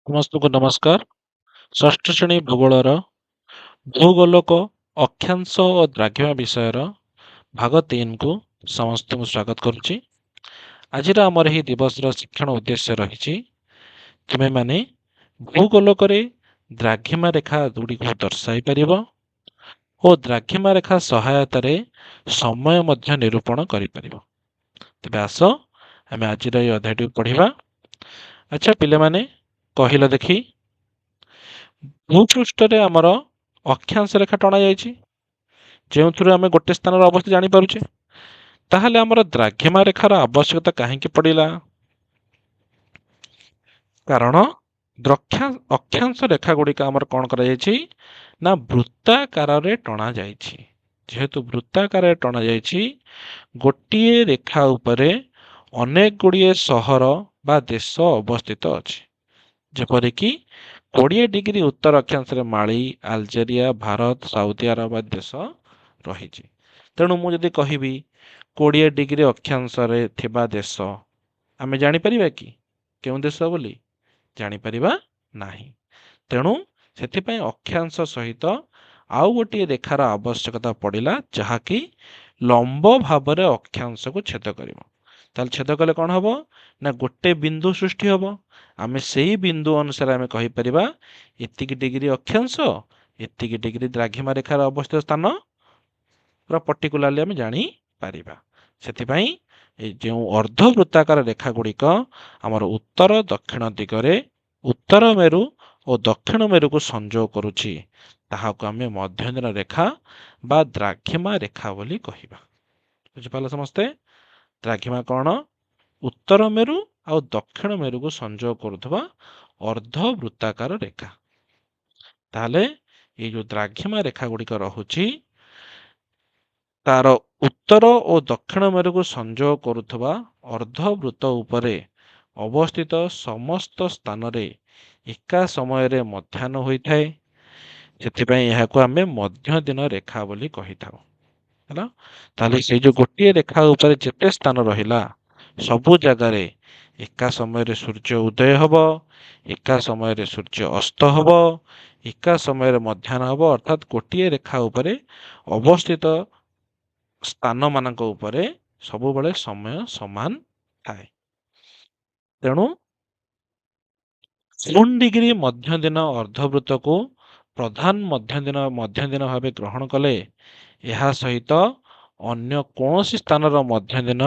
ସମସ୍ତଙ୍କୁ ନମସ୍କାର। ଷଷ୍ଠ ଶ୍ରେଣୀ ଭୂଗୋଳର ଭୂଗୋଳକ ଅକ୍ଷାଂଶ ଓ ଦ୍ରାଘିମା ବିଷୟର ଭାଗ 3କୁ ସମସ୍ତଙ୍କୁ ସ୍ୱାଗତ କରୁଛି। ଆଜିର ଆମର ଏହି ଦିବସର ଶିକ୍ଷଣ ଉଦ୍ଦେଶ୍ୟ ରହିଛି ତୁମେମାନେ ଭୂଗୋଳକରେ ଦ୍ରାଘିମା ରେଖା ଗୁଡ଼ିକୁ ଦର୍ଶାଇ ପାରିବ ଓ ଦ୍ରାଘିମା ରେଖା ସହାୟତାରେ ସମୟ ମଧ୍ୟ ନିରୂପଣ କରିପାରିବ। ତେବେ ଆସ ଆମେ ଆଜିର ଏହି ଅଧ୍ୟାୟଟିକୁ ପଢ଼ିବା। ଆଚ୍ଛା ପିଲାମାନେ, କହିଲ ଦେଖି, ଭୂପୃଷ୍ଠରେ ଆମର ଅକ୍ଷାଂଶ ରେଖା ଟଣା ଯାଇଛି, ଯେଉଁଥିରୁ ଆମେ ଗୋଟେ ସ୍ଥାନର ଅବସ୍ଥା ଜାଣିପାରୁଛେ। ତାହେଲେ ଆମର ଦ୍ରାଘିମା ରେଖାର ଆବଶ୍ୟକତା କାହିଁକି ପଡ଼ିଲା? କାରଣ ଅକ୍ଷାଂଶ ରେଖା ଗୁଡ଼ିକ ଆମର କ'ଣ କରାଯାଇଛି ନା ବୃତ୍ତାକାରରେ ଟଣା ଯାଇଛି। ଯେହେତୁ ବୃତ୍ତାକାରରେ ଟଣା ଯାଇଛି, ଗୋଟିଏ ରେଖା ଉପରେ ଅନେକ ଗୁଡ଼ିଏ ସହର ବା ଦେଶ ଅବସ୍ଥିତ ଅଛି। ଯେପରିକି 20 ଡିଗ୍ରୀ ଉତ୍ତର ଅକ୍ଷାଂଶରେ ମାଳି, ଆଲଜେରିଆ, ଭାରତ, ସାଉଦି ଆରବ ଆଦି ଦେଶ ରହିଛି। ତେଣୁ ମୁଁ ଯଦି କହିବି 20 ଡିଗ୍ରୀ ଅକ୍ଷାଂଶରେ ଥିବା ଦେଶ, ଆମେ ଜାଣିପାରିବା କି କେଉଁ ଦେଶ ବୋଲି? ଜାଣିପାରିବା ନାହିଁ। ତେଣୁ ସେଥିପାଇଁ ଅକ୍ଷାଂଶ ସହିତ ଆଉ ଗୋଟିଏ ରେଖାର ଆବଶ୍ୟକତା ପଡ଼ିଲା, ଯାହାକି ଲମ୍ବ ଭାବରେ ଅକ୍ଷାଂଶକୁ ଛେଦ କରିବ। ତାହେଲେ ଛେଦ କଲେ କ'ଣ ହବ ନା ଗୋଟେ ବିନ୍ଦୁ ସୃଷ୍ଟି ହବ। ଆମେ ସେଇ ବିନ୍ଦୁ ଅନୁସାରେ ଆମେ କହିପାରିବା ଏତିକି ଡିଗ୍ରୀ ଅକ୍ଷାଂଶ, ଏତିକି ଡିଗ୍ରୀ ଦ୍ରାଘିମା ରେଖାର ଅବସ୍ଥିତ ସ୍ଥାନ ପୁରା ପର୍ଟିକୁଲାରଲି ଆମେ ଜାଣିପାରିବା। ସେଥିପାଇଁ ଏ ଯେଉଁ ଅର୍ଦ୍ଧବୃତ୍ତାକାର ରେଖା ଗୁଡ଼ିକ ଆମର ଉତ୍ତର ଦକ୍ଷିଣ ଦିଗରେ ଉତ୍ତର ମେରୁ ଓ ଦକ୍ଷିଣ ମେରୁକୁ ସଂଯୋଗ କରୁଛି, ତାହାକୁ ଆମେ ମଧ୍ୟଦିନ ରେଖା ବା ଦ୍ରାଘିମା ରେଖା ବୋଲି କହିବା। ବୁଝିପାରିଲ ସମସ୍ତେ? ଦ୍ରାଘିମା କ'ଣ? ଉତ୍ତର ମେରୁ ଆଉ ଦକ୍ଷିଣ ମେରୁକୁ ସଂଯୋଗ କରୁଥିବା ଅର୍ଦ୍ଧବୃତ୍ତାକାର ରେଖା। ତାହେଲେ ଏଇ ଯୋଉ ଦ୍ରାଘିମା ରେଖା ଗୁଡ଼ିକ ରହୁଛି, ତାର ଉତ୍ତର ଓ ଦକ୍ଷିଣ ମେରୁକୁ ସଂଯୋଗ କରୁଥିବା ଅର୍ଦ୍ଧବୃତ୍ତ ଉପରେ ଅବସ୍ଥିତ ସମସ୍ତ ସ୍ଥାନରେ ଏକା ସମୟରେ ମଧ୍ୟାହ୍ନ ହୋଇଥାଏ। ସେଥିପାଇଁ ଏହାକୁ ଆମେ ମଧ୍ୟ ଦିନ ରେଖା ବୋଲି କହିଥାଉ। ହେଲା? ତାହେଲେ ସେଇ ଯୋଉ ଗୋଟିଏ ରେଖା ଉପରେ ଯେତେ ସ୍ଥାନ ରହିଲା, ସବୁ ଜାଗାରେ ଏକା ସମୟରେ ସୂର୍ଯ୍ୟ ଉଦୟ ହବ, ଏକା ସମୟରେ ସୂର୍ଯ୍ୟ ଅସ୍ତ ହବ, ଏକା ସମୟରେ ମଧ୍ୟାହ୍ନ ହବ। ଅର୍ଥାତ୍ ଗୋଟିଏ ରେଖା ଉପରେ ଅବସ୍ଥିତ ସ୍ଥାନ ମାନଙ୍କ ଉପରେ ସବୁବେଳେ ସମୟ ସମାନ ଥାଏ। ତେଣୁ 0 ଡିଗ୍ରୀ ମଧ୍ୟ ଦିନ ଅର୍ଦ୍ଧବୃତ୍ତକୁ ପ୍ରଧାନ ମଧ୍ୟ ଦିନ ଭାବେ ଗ୍ରହଣ କଲେ, ଏହା ସହିତ ଅନ୍ୟ କୌଣସି ସ୍ଥାନର ମଧ୍ୟ ଦିନ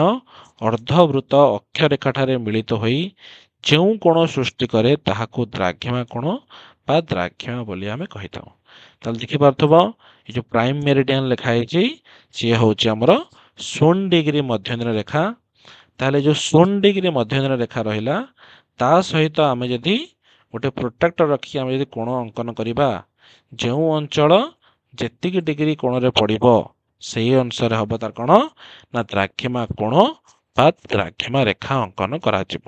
ଅର୍ଦ୍ଧବୃତ୍ତ ଅକ୍ଷରେଖାଠାରେ ମିଳିତ ହୋଇ ଯେଉଁ କୋଣ ସୃଷ୍ଟି କରେ, ତାହାକୁ ଦ୍ରାଘିମା କୋଣ ବା ଦ୍ରାଘିମା ବୋଲି ଆମେ କହିଥାଉ। ତାହେଲେ ଦେଖିପାରୁଥିବ, ଏ ଯୋଉ ପ୍ରାଇମ ମେରିଡିଆନ ଲେଖା ହେଇଛି, ସିଏ ହଉଛି ଆମର 0 ଡିଗ୍ରୀ ମଧ୍ୟ ଦିନ ରେଖା। ତାହେଲେ ଯୋଉ 0 ଡିଗ୍ରୀ ମଧ୍ୟ ଦିନ ରେଖା ରହିଲା, ତା ସହିତ ଆମେ ଯଦି ଗୋଟେ ପ୍ରୋଟ୍ରାକ୍ଟର ରଖି ଆମେ ଯଦି କୋଣ ଅଙ୍କନ କରିବା, ଯେଉଁ ଅଞ୍ଚଳ ଯେତିକି ଡିଗ୍ରୀ କୋଣରେ ପଡ଼ିବ, ସେଇ ଅନୁସାରେ ହବ ତାର କ'ଣ ନା ଦ୍ରାଘିମା କୋଣ ବା ଦ୍ରାଘିମା ରେଖା ଅଙ୍କନ କରାଯିବ।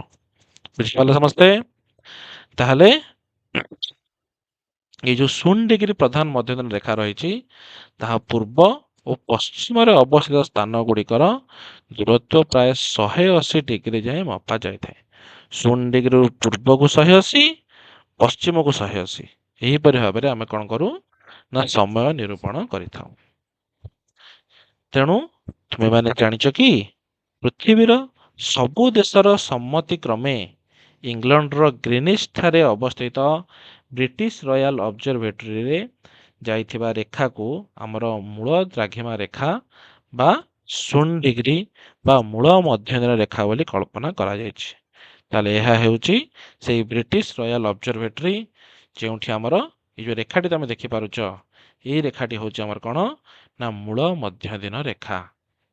ବୁଝିପାରିଲେ ସମସ୍ତେ? ତାହେଲେ ଏଇ ଯୋଉ 0 ଡିଗ୍ରୀ ପ୍ରଧାନ ମଧ୍ୟଦିନ ରେଖା ରହିଛି, ତାହା ପୂର୍ବ ଓ ପଶ୍ଚିମରେ ଅବସ୍ଥିତ ସ୍ଥାନ ଗୁଡ଼ିକର ଦୂରତ୍ୱ ପ୍ରାୟ 180 ଡିଗ୍ରୀ ଯାଏଁ ମପା ଯାଇଥାଏ। 0 ଡିଗ୍ରୀରୁ ପୂର୍ବକୁ 180, ପଶ୍ଚିମକୁ 180। ଏହିପରି ଭାବରେ ଆମେ କ'ଣ କରୁ ନା ସମୟ ନିରୂପଣ କରିଥାଉ। ତେଣୁ ତୁମେମାନେ ଜାଣିଛ କି ପୃଥିବୀର ସବୁ ଦେଶର ସମ୍ମତି କ୍ରମେ ଇଂଲଣ୍ଡର ଗ୍ରୀନିଚ୍ ଠାରେ ଅବସ୍ଥିତ ବ୍ରିଟିଶ ରୟାଲ ଅବଜରଭେଟରୀରେ ଯାଇଥିବା ରେଖାକୁ ଆମର ମୂଳ ଦ୍ରାଘିମା ରେଖା ବା 0 ଡିଗ୍ରୀ ବା ମୂଳ ମଧ୍ୟଦିନ ରେଖା ବୋଲି କଳ୍ପନା କରାଯାଇଛି। ତାହେଲେ ଏହା ହେଉଛି ସେଇ ବ୍ରିଟିଶ ରୟାଲ ଅବଜରଭେଟରୀ, ଯେଉଁଠି ଆମର ଏଇ ଯୋଉ ରେଖାଟି ତମେ ଦେଖିପାରୁଛ, ଏଇ ରେଖାଟି ହେଉଛି ଆମର କ'ଣ ନା ମୂଳ ମଧ୍ୟଦିନ ରେଖା,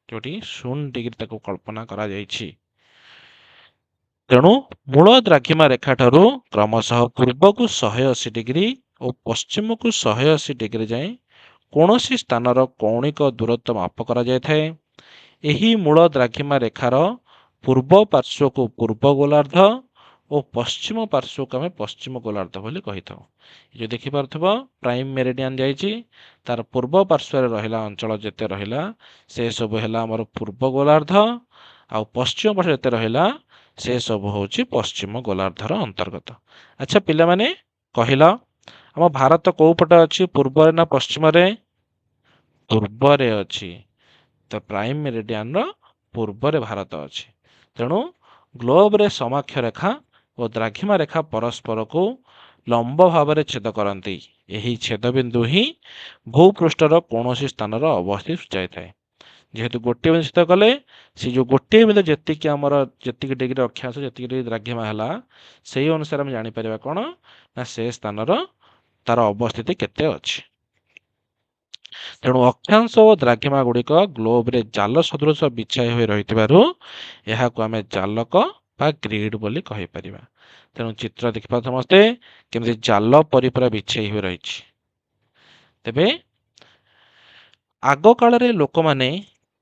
ଯୋଉଠି 0 ଡିଗ୍ରୀ ତାକୁ କଳ୍ପନା କରାଯାଇଛି। ତେଣୁ ମୂଳ ଦ୍ରାଘିମା ରେଖା ଠାରୁ କ୍ରମଶଃ ପୂର୍ବକୁ 180 ଡିଗ୍ରୀ ଓ ପଶ୍ଚିମକୁ 180 ଡିଗ୍ରୀ ଯାଏଁ କୌଣସି ସ୍ଥାନର କୌଣିକ ଦୂରତ୍ୱ ମାପ କରାଯାଇଥାଏ। ଏହି ମୂଳ ଦ୍ରାଘିମା ରେଖାର ପୂର୍ବ ପାର୍ଶ୍ୱକୁ ପୂର୍ବ ଗୋଲାର୍ଦ୍ଧ ଓ ପଶ୍ଚିମ ପାର୍ଶ୍ୱକୁ ଆମେ ପଶ୍ଚିମ ଗୋଲାର୍ଦ୍ଧ ବୋଲି କହିଥାଉ। ଏ ଯୋଉ ଦେଖିପାରୁଥିବ, ପ୍ରାଇମ ମେରିଡିଆନ ଯାଇଛି, ତାର ପୂର୍ବ ପାର୍ଶ୍ୱରେ ରହିଲା ଅଞ୍ଚଳ ଯେତେ ରହିଲା, ସେ ସବୁ ହେଲା ଆମର ପୂର୍ବ ଗୋଲାର୍ଦ୍ଧ, ଆଉ ପଶ୍ଚିମ ପାର୍ଶ୍ୱରେ ଯେତେ ରହିଲା, ସେ ସବୁ ହେଉଛି ପଶ୍ଚିମ ଗୋଲାର୍ଦ୍ଧର ଅନ୍ତର୍ଗତ। ଆଚ୍ଛା ପିଲାମାନେ କହିଲ, ଆମ ଭାରତ କୋଉ ପଟେ ଅଛି, ପୂର୍ବରେ ନା ପଶ୍ଚିମରେ? ପୂର୍ବରେ ଅଛି। ତ ପ୍ରାଇମ ମେରିଡିଆନର ପୂର୍ବରେ ଭାରତ ଅଛି। ତେଣୁ ଗ୍ଲୋବରେ ସମାକ୍ଷ ରେଖା ଓ ଦ୍ରାଘିମା ରେଖା ପରସ୍ପରକୁ ଲମ୍ବ ଭାବରେ ଛେଦ କରନ୍ତି। ଏହି ଛେଦବିନ୍ଦୁ ହିଁ ଭୂପୃଷ୍ଠର କୌଣସି ସ୍ଥାନର ଅବସ୍ଥିତି ସୂଚାଇଥାଏ। ଯେହେତୁ ଗୋଟିଏ ବିନ୍ଦୁ ଛେଦ କଲେ ସେ ଯେଉଁ ଗୋଟିଏ ବିନ୍ଦୁ ଯେତିକି ଆମର ଯେତିକି ଡିଗ୍ରୀ ଅକ୍ଷାଂଶ ଯେତିକି ଡିଗ୍ରୀ ଦ୍ରାଘିମା ହେଲା, ସେଇ ଅନୁସାରେ ଆମେ ଜାଣିପାରିବା କ'ଣ ନା ସେ ସ୍ଥାନର ତାର ଅବସ୍ଥିତି କେତେ ଅଛି। ତେଣୁ ଅକ୍ଷାଂଶ ଓ ଦ୍ରାଘିମା ଗୁଡ଼ିକ ଗ୍ଲୋବରେ ଜାଲ ସଦୃଶ ବିଛାଇ ହୋଇ ରହିଥିବାରୁ ଏହାକୁ ଆମେ ଜାଲକ ବା ଗ୍ରିଡ୍ ବୋଲି କହିପାରିବା। ତେଣୁ ଚିତ୍ର ଦେଖିବା ସମସ୍ତେ କେମିତି ଜାଲ ପରି ପୁରା ବିଛେଇ ହୋଇ ରହିଛି। ତେବେ ଆଗ କାଳରେ ଲୋକମାନେ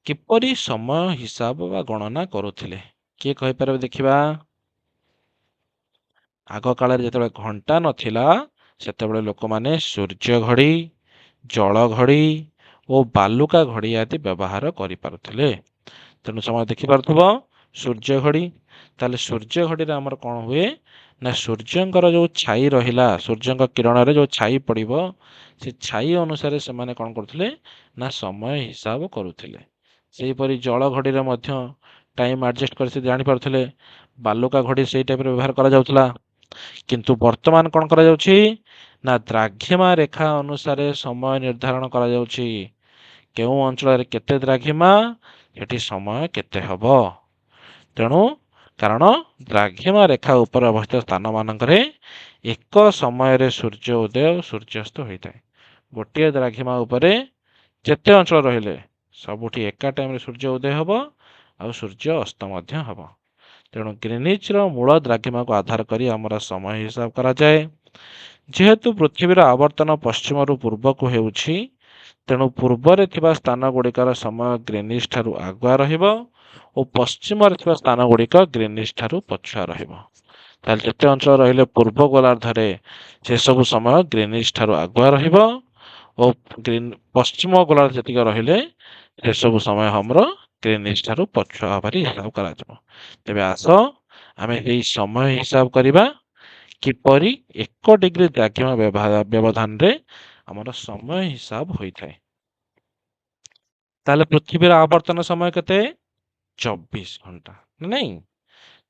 କିପରି ସମୟ ହିସାବ ବା ଗଣନା କରୁଥିଲେ, କିଏ କହିପାରିବେ ଦେଖିବା? ଆଗ କାଳରେ ଯେତେବେଳେ ଘଣ୍ଟା ନଥିଲା, ସେତେବେଳେ ଲୋକମାନେ ସୂର୍ଯ୍ୟ ଘଡ଼ି, ଜଳ ଘଡ଼ି ଓ ବାଲୁକା ଘଡ଼ି ଆଦି ବ୍ୟବହାର କରିପାରୁଥିଲେ। ତେଣୁ ସମୟ ଦେଖିପାରୁଥିବ ସୂର୍ଯ୍ୟ ଘଡ଼ି। ତାହେଲେ ସୂର୍ଯ୍ୟ ଘଡ଼ିରେ ଆମର କ'ଣ ହୁଏ ନା ସୂର୍ଯ୍ୟଙ୍କର ଯେଉଁ ଛାଇ ରହିଲା, ସୂର୍ଯ୍ୟଙ୍କ କିରଣରେ ଯେଉଁ ଛାଇ ପଡ଼ିବ, ସେ ଛାଇ ଅନୁସାରେ ସେମାନେ କ'ଣ କରୁଥିଲେ ନା ସମୟ ହିସାବ କରୁଥିଲେ। ସେହିପରି ଜଳ ଘଡ଼ିରେ ମଧ୍ୟ ଟାଇମ୍ ଆଡ଼ଜଷ୍ଟ କରି ସେ ଜାଣିପାରୁଥିଲେ। ବାଲୁକା ଘଡ଼ି ସେଇ ଟାଇପ୍ରେ ବ୍ୟବହାର କରାଯାଉଥିଲା। କିନ୍ତୁ ବର୍ତ୍ତମାନ କ'ଣ କରାଯାଉଛି ନା ଦ୍ରାଘିମା ରେଖା ଅନୁସାରେ ସମୟ ନିର୍ଦ୍ଧାରଣ କରାଯାଉଛି। କେଉଁ ଅଞ୍ଚଳରେ କେତେ ଦ୍ରାଘିମା, ସେଠି ସମୟ କେତେ ହେବ। ତେଣୁ କାରଣ ଦ୍ରାଘିମା ରେଖା ଉପରେ ଅବସ୍ଥିତ ସ୍ଥାନମାନଙ୍କରେ ଏକ ସମୟରେ ସୂର୍ଯ୍ୟ ଉଦୟ ଓ ସୂର୍ଯ୍ୟାସ୍ତ ହୋଇଥାଏ। ଗୋଟିଏ ଦ୍ରାଘିମା ଉପରେ ଯେତେ ଅଞ୍ଚଳ ରହିଲେ ସବୁଠି ଏକା ଟାଇମ୍ରେ ସୂର୍ଯ୍ୟ ଉଦୟ ହେବ ଆଉ ସୂର୍ଯ୍ୟ ଅସ୍ତ ମଧ୍ୟ ହେବ। ତେଣୁ ଗ୍ରୀନିଚ୍ର ମୂଳ ଦ୍ରାଘିମାକୁ ଆଧାର କରି ଆମର ସମୟ ହିସାବ କରାଯାଏ। ଯେହେତୁ ପୃଥିବୀର ଆବର୍ତ୍ତନ ପଶ୍ଚିମରୁ ପୂର୍ବକୁ ହେଉଛି, ତେଣୁ ପୂର୍ବରେ ଥିବା ସ୍ଥାନ ଗୁଡ଼ିକର ସମୟ ଗ୍ରୀନିଚ୍ ଠାରୁ ଆଗୁଆ ରହିବ ଓ ପଶ୍ଚିମରେ ଥିବା ସ୍ଥାନ ଗୁଡ଼ିକ ଗ୍ରୀନିଚ୍ ଠାରୁ ପଛୁଆ ରହିବ। ତାହେଲେ ଯେତେ ଅଞ୍ଚଳ ରହିଲେ ପୂର୍ବ ଗୋଲାର୍ଦ୍ଧରେ ସେସବୁ ସମୟ ଗ୍ରୀନିଚ୍ ଠାରୁ ଆଗୁଆ ରହିବ ଓ ପଶ୍ଚିମ ଗୋଲାର୍ଦ୍ଧ ଯେତିକି ରହିଲେ ସେସବୁ ସମୟ ଆମର ଗ୍ରୀନିଚ୍ ଠାରୁ ପଛୁଆ ଭାବରେ ହିସାବ କରାଯିବ। ତେବେ ଆସ ଆମେ ଏହି ସମୟ ହିସାବ କରିବା କିପରି 1 ଡିଗ୍ରୀ ଦ୍ରାଘିମା ବ୍ୟବଧାନରେ ଆମର ସମୟ ହିସାବ ହୋଇଥାଏ। ତାହେଲେ ପୃଥିବୀର ଆବର୍ତ୍ତନ ସମୟ କେତେ? 24 ଘଣ୍ଟା ନାଇଁ?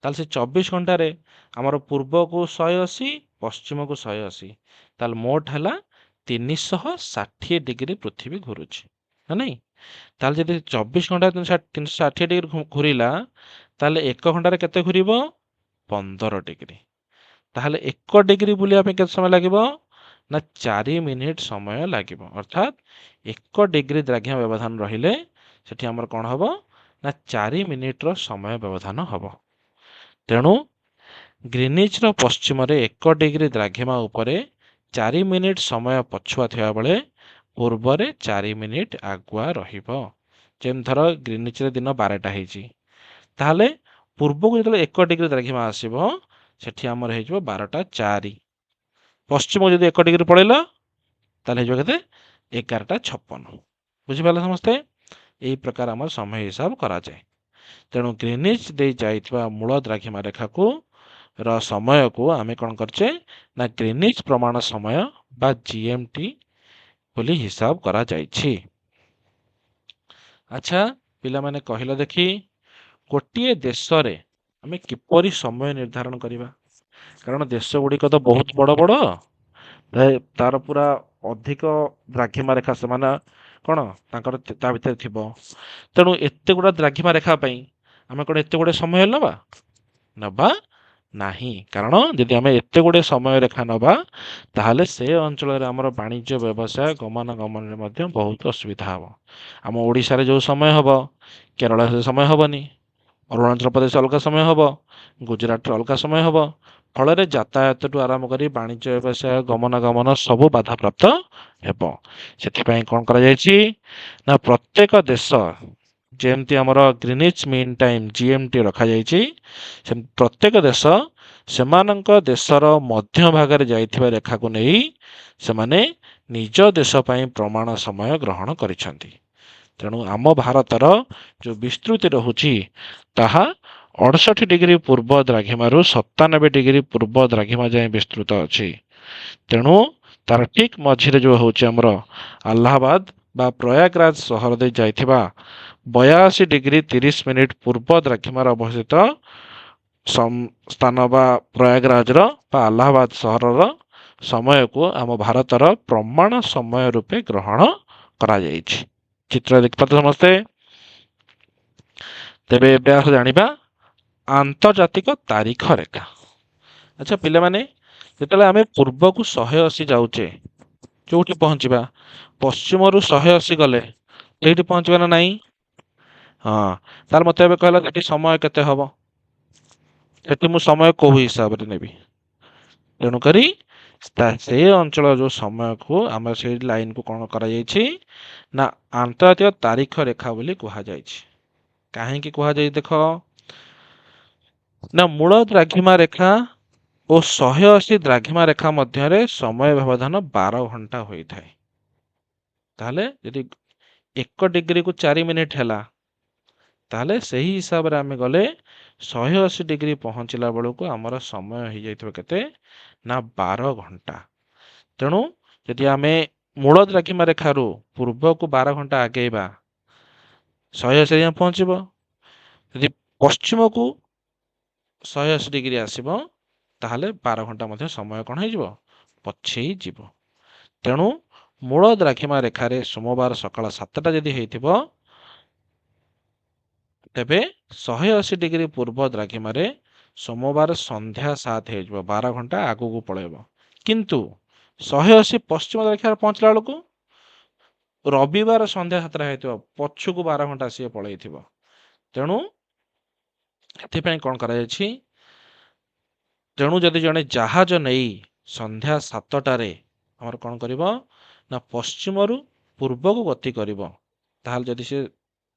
ତାହେଲେ ସେ 24 ଘଣ୍ଟାରେ ଆମର ପୂର୍ବକୁ 180, ପଶ୍ଚିମକୁ 180, ତାହେଲେ ମୋଟ ହେଲା 360 ଡିଗ୍ରୀ ପୃଥିବୀ ଘୁରୁଛି ନା ନାଇଁ? ତାହେଲେ ଯଦି 24 ଘଣ୍ଟା 360 ଡିଗ୍ରୀ ଘୁରିଲା, ତାହେଲେ 1 ଘଣ୍ଟାରେ କେତେ ଘୁରିବ? 15 ଡିଗ୍ରୀ। ତାହେଲେ 1 ଡିଗ୍ରୀ ବୁଲିବା ପାଇଁ କେତେ ସମୟ ଲାଗିବ ନା 4 ମିନିଟ୍ ସମୟ ଲାଗିବ। ଅର୍ଥାତ୍ 1 ଡିଗ୍ରୀ ଦ୍ରାଘିମା ବ୍ୟବଧାନ ରହିଲେ ସେଠି ଆମର କ'ଣ ହେବ ନା 4 ମିନିଟ୍ର ସମୟ ବ୍ୟବଧାନ ହେବ। ତେଣୁ ଗ୍ରୀନିଚ୍ର ପଶ୍ଚିମରେ 1 ଡିଗ୍ରୀ ଦ୍ରାଘିମା ଉପରେ 4 ମିନିଟ୍ ସମୟ ପଛୁଆ ଥିବାବେଳେ ପୂର୍ବରେ 4 ମିନିଟ୍ ଆଗୁଆ ରହିବ। ଯେମିତି ଧର ଗ୍ରୀନିଚ୍ରେ ଦିନ 12ଟା ହେଇଛି, ତାହେଲେ ପୂର୍ବକୁ ଯେତେବେଳେ 1 ଡିଗ୍ରୀ ଦ୍ରାଘିମା ଆସିବ ସେଠି ଆମର ହେଇଯିବ 12ଟା 4। ପଶ୍ଚିମକୁ ଯଦି 1 ଡିଗ୍ରୀ ପଳେଇଲ ତାହେଲେ ହେଇଯିବ କେତେ? 11ଟା 56। ବୁଝିପାରିଲେ ସମସ୍ତେ? ଏହି ପ୍ରକାର ଆମର ସମୟ ହିସାବ କରାଯାଏ। ତେଣୁ ଗ୍ରୀନିଚ୍ ଦେଇ ଯାଇଥିବା ମୂଳ ଦ୍ରାଘିମା ରେଖାକୁ ର ସମୟକୁ ଆମେ କ'ଣ କରିଛେ ନା ଗ୍ରୀନିଚ୍ ପ୍ରମାଣ ସମୟ ବା GMT ବୋଲି ହିସାବ କରାଯାଇଛି। ଆଚ୍ଛା ପିଲାମାନେ କହିଲ ଦେଖି, ଗୋଟିଏ ଦେଶରେ ଆମେ କିପରି ସମୟ ନିର୍ଦ୍ଧାରଣ କରିବା? କାରଣ ଦେଶ ଗୁଡ଼ିକ ତ ବହୁତ ବଡ଼ ବଡ଼, ତାର ପୁରା ଅଧିକ ଦ୍ରାଘିମା ରେଖା ସେମାନେ କ'ଣ ତାଙ୍କର ତା ଭିତରେ ଥିବ। ତେଣୁ ଏତେ ଗୁଡ଼ା ଦ୍ରାଘିମା ରେଖା ପାଇଁ ଆମେ କ'ଣ ଏତେ ଗୁଡ଼ିଏ ସମୟ ନେବା ନାହିଁ। କାରଣ ଯଦି ଆମେ ଏତେ ଗୁଡ଼ିଏ ସମୟ ରେଖା ନେବା, ତାହେଲେ ସେ ଅଞ୍ଚଳରେ ଆମର ବାଣିଜ୍ୟ ବ୍ୟବସାୟ ଗମନାଗମନରେ ମଧ୍ୟ ବହୁତ ଅସୁବିଧା ହେବ। ଆମ ଓଡ଼ିଶାରେ ଯେଉଁ ସମୟ ହେବ, କେରଳରେ ସେ ସମୟ ହେବନି, ଅରୁଣାଚଳ ପ୍ରଦେଶ ଅଲଗା ସମୟ ହେବ, ଗୁଜୁରାଟରେ ଅଲଗା ସମୟ ହେବ। ଫଳରେ ଯାତାୟାତଠୁ ଆରମ୍ଭ କରି ବାଣିଜ୍ୟ ବ୍ୟବସାୟ ଗମନାଗମନ ସବୁ ବାଧାପ୍ରାପ୍ତ ହେବ। ସେଥିପାଇଁ କ'ଣ କରାଯାଇଛି ନା ପ୍ରତ୍ୟେକ ଦେଶ ଯେମିତି ଆମର ଗ୍ରୀନିଚ୍ ମିନ୍ ଟାଇମ୍ GMT ରଖାଯାଇଛି, ସେମିତି ପ୍ରତ୍ୟେକ ଦେଶ ସେମାନଙ୍କ ଦେଶର ମଧ୍ୟ ଭାଗରେ ଯାଇଥିବା ରେଖାକୁ ନେଇ ସେମାନେ ନିଜ ଦେଶ ପାଇଁ ପ୍ରମାଣ ସମୟ ଗ୍ରହଣ କରିଛନ୍ତି। ତେଣୁ ଆମ ଭାରତର ଯେଉଁ ବିସ୍ତୃତି ରହୁଛି ତାହା 68 ପୂର୍ବ ଦ୍ରାଘିମାରୁ 97 ପୂର୍ବ ଦ୍ରାଘିମା ଯାଏଁ ବିସ୍ତୃତ ଅଛି। ତେଣୁ ତାର ଠିକ୍ ମଝିରେ ଯେଉଁ ହେଉଛି ଆମର ଆହ୍ଲାବାଦ ବା ପ୍ରୟାଗରାଜ ସହର ଦେଇ ଯାଇଥିବା 82°30' ପୂର୍ବ ଦ୍ରାଘିମାରେ ଅବସ୍ଥିତ ସ୍ଥାନ ବା ପ୍ରୟାଗରାଜର ବା ଆହ୍ଲାବାଦ ସହରର ସମୟକୁ ଆମ ଭାରତର ପ୍ରମାଣ ସମୟ ରୂପେ ଗ୍ରହଣ କରାଯାଇଛି। ଚିତ୍ର ଦେଖିପାରୁଥିବେ ସମସ୍ତେ। ତେବେ ଏବେ ଆସ ଜାଣିବା ଆନ୍ତର୍ଜାତିକ ତାରିଖ ରେଖା। ଆଚ୍ଛା ପିଲାମାନେ, ଯେତେବେଳେ ଆମେ ପୂର୍ବକୁ 180 ଯାଉଛେ, ଯୋଉଠି ପହଞ୍ଚିବା ପଶ୍ଚିମରୁ 180 ଗଲେ ଏଇଠି ପହଞ୍ଚିବା ନା ନାହିଁ? ହଁ, ତାର ମତେ ଏବେ କହିଲା ସେଠି ସମୟ କେତେ ହବ? ସେଠି ମୁଁ ସମୟ କୋଉ ହିସାବରେ ନେବି? ତେଣୁକରି ସେ ଅଞ୍ଚଳ ଯୋଉ ସମୟକୁ ଆମର ସେଇ ଲାଇନକୁ କ'ଣ କରାଯାଇଛି ନା ଆନ୍ତର୍ଜାତିକ ତାରିଖ ରେଖା ବୋଲି କୁହାଯାଇଛି। କାହିଁକି କୁହାଯାଇଛି ଦେଖ, ନା ମୂଳ ଦ୍ରାଘିମା ରେଖା ଓ 180 ଦ୍ରାଘିମା ରେଖା ମଧ୍ୟରେ ସମୟ ବ୍ୟବଧାନ 12 ଘଣ୍ଟା ହୋଇଥାଏ। ତାହେଲେ ଯଦି 1 ଡିଗ୍ରୀକୁ 4 ମିନିଟ୍ ହେଲା, ତାହେଲେ ସେହି ହିସାବରେ ଆମେ ଗଲେ 180° ପହଞ୍ଚିଲା ବେଳକୁ ଆମର ସମୟ ହେଇଯାଇଥିବ କେତେ ନା 12 ଘଣ୍ଟା। ତେଣୁ ଯଦି ଆମେ ମୂଳ ଦ୍ରାଘିମା ରେଖାରୁ ପୂର୍ବକୁ 12 ଘଣ୍ଟା ଆଗେଇବା 180 ଯାଏଁ ପହଞ୍ଚିବ। ଯଦି ପଶ୍ଚିମକୁ 180° ଆସିବ, ତାହେଲେ 12 ଘଣ୍ଟା ମଧ୍ୟ ସମୟ କ'ଣ ହେଇଯିବ? ପଛେଇ ଯିବ। ତେଣୁ ମୂଳ ଦ୍ରାଘିମା ରେଖାରେ ସୋମବାର ସକାଳ 7ଟା ଯଦି ହେଇଥିବ, ତେବେ 180° ପୂର୍ବ ଦ୍ରାଘିମାରେ ସୋମବାର ସନ୍ଧ୍ୟା 7 ହେଇଯିବ, 12 ଘଣ୍ଟା ଆଗକୁ ପଳେଇବ। କିନ୍ତୁ 180 ପଶ୍ଚିମ ଦ୍ରାଘିମାରେ ପହଞ୍ଚିଲା ବେଳକୁ ରବିବାର ସନ୍ଧ୍ୟା 7ଟା ହେଇଥିବ, ପଛକୁ 12 ଘଣ୍ଟା ସିଏ ପଳେଇଥିବ। ତେଣୁ ଏଥିପାଇଁ କ'ଣ କରାଯାଇଛି, ତେଣୁ ଯଦି ଜଣେ ଜାହାଜ ନେଇ ସନ୍ଧ୍ୟା 7ଟାରେ ଆମର କ'ଣ କରିବ ନା ପଶ୍ଚିମରୁ ପୂର୍ବକୁ ଗତି କରିବ, ତାହେଲେ ଯଦି ସେ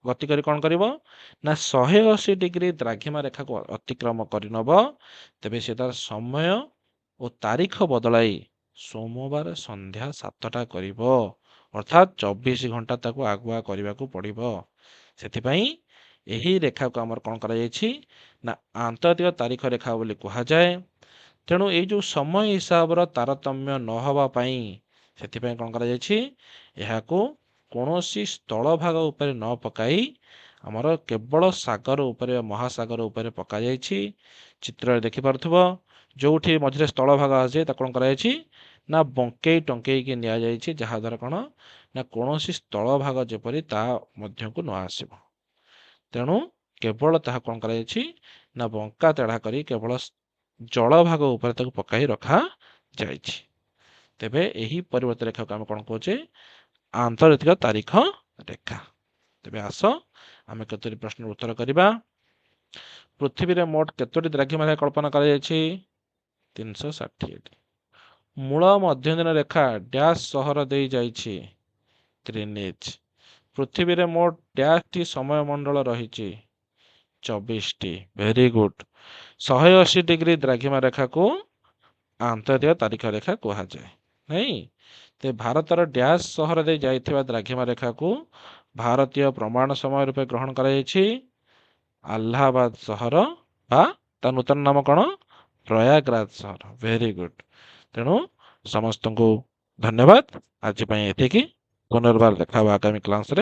ଗତି କରି କ'ଣ କରିବ ନା 180° ଦ୍ରାଘିମା ରେଖାକୁ ଅତିକ୍ରମ କରିନେବ, ତେବେ ସେ ତାର ସମୟ ଓ ତାରିଖ ବଦଳାଇ ସୋମବାର ସନ୍ଧ୍ୟା 7ଟା କରିବ। ଅର୍ଥାତ୍ 24 ଘଣ୍ଟା ତାକୁ ଆଗୁଆ କରିବାକୁ ପଡ଼ିବ। ସେଥିପାଇଁ ଏହି ରେଖାକୁ ଆମର କ'ଣ କରାଯାଇଛି ନା ଆନ୍ତର୍ଜାତିକ ତାରିଖ ରେଖା ବୋଲି କୁହାଯାଏ। ତେଣୁ ଏଇ ଯେଉଁ ସମୟ ହିସାବର ତାରତମ୍ୟ ନ ହେବା ପାଇଁ ସେଥିପାଇଁ କ'ଣ କରାଯାଇଛି, ଏହାକୁ କୌଣସି ସ୍ଥଳଭାଗ ଉପରେ ନ ପକାଇ ଆମର କେବଳ ସାଗର ଉପରେ ବା ମହାସାଗର ଉପରେ ପକାଯାଇଛି। ଚିତ୍ରରେ ଦେଖିପାରୁଥିବ, ଯୋଉଠି ମଝିରେ ସ୍ଥଳଭାଗ ଅଛି ତାକୁ କ'ଣ କରାଯାଇଛି ନା ବଙ୍କେଇ ଟଙ୍କେଇକି ନିଆଯାଇଛି, ଯାହାଦ୍ୱାରା କ'ଣ ନା କୌଣସି ସ୍ଥଳଭାଗ ଯେପରି ତା ମଧ୍ୟକୁ ନ ଆସିବ। ତେଣୁ କେବଳ ତାହା କ'ଣ କରାଯାଇଛି ନା ବଙ୍କା ତେଢ଼ା କରି କେବଳ ଜଳଭାଗ ଉପରେ ତାକୁ ପକାଇ ରଖାଯାଇଛି। ତେବେ ଏହି ପରିବର୍ତ୍ତ ରେଖାକୁ ଆମେ କ'ଣ କହୁଛେ? ଆନ୍ତର୍ଜାତିକ ତାରିଖ ରେଖା। ତେବେ ଆସ ଆମେ କେତୋଟି ପ୍ରଶ୍ନର ଉତ୍ତର କରିବା। ପୃଥିବୀରେ ମୋଟ କେତୋଟି ଦ୍ରାଘିମା ରେଖା କଳ୍ପନା କରାଯାଇଛି? 360ଟି। ମୂଳ ମଧ୍ୟଦିନ ରେଖା ଡ୍ୟାସ୍ ସହର ଦେଇ ଯାଇଛି? ଗ୍ରୀନିଚ୍। ପୃଥିବୀରେ ମୋଟ ଡ୍ୟାସ୍ଟି ସମୟମଣ୍ଡଳ ରହିଛି? 24ଟି। Very good. 180° ଦ୍ରାଘିମା ରେଖାକୁ ଆନ୍ତର୍ଜାତିକ ତାରିଖ ରେଖା କୁହାଯାଏ, ନାଇଁ? ତେବେ ଭାରତର ଡ୍ୟାସ୍ ସହର ଦେଇ ଯାଇଥିବା ଦ୍ରାଘିମା ରେଖାକୁ ଭାରତୀୟ ପ୍ରମାଣ ସମୟ ରୂପେ ଗ୍ରହଣ କରାଯାଇଛି? ଆହ୍ଲାବାଦ ସହର ବା ତା ନୂତନ ନାମ କ'ଣ? ପ୍ରୟାଗରାଜ ସହର। Very good. ତେଣୁ ସମସ୍ତଙ୍କୁ ଧନ୍ୟବାଦ। ଆଜି ପାଇଁ ଏତିକି। ପୁନର୍ବାର ଦେଖା ହେବ ଆଗାମୀ କ୍ଲାସରେ।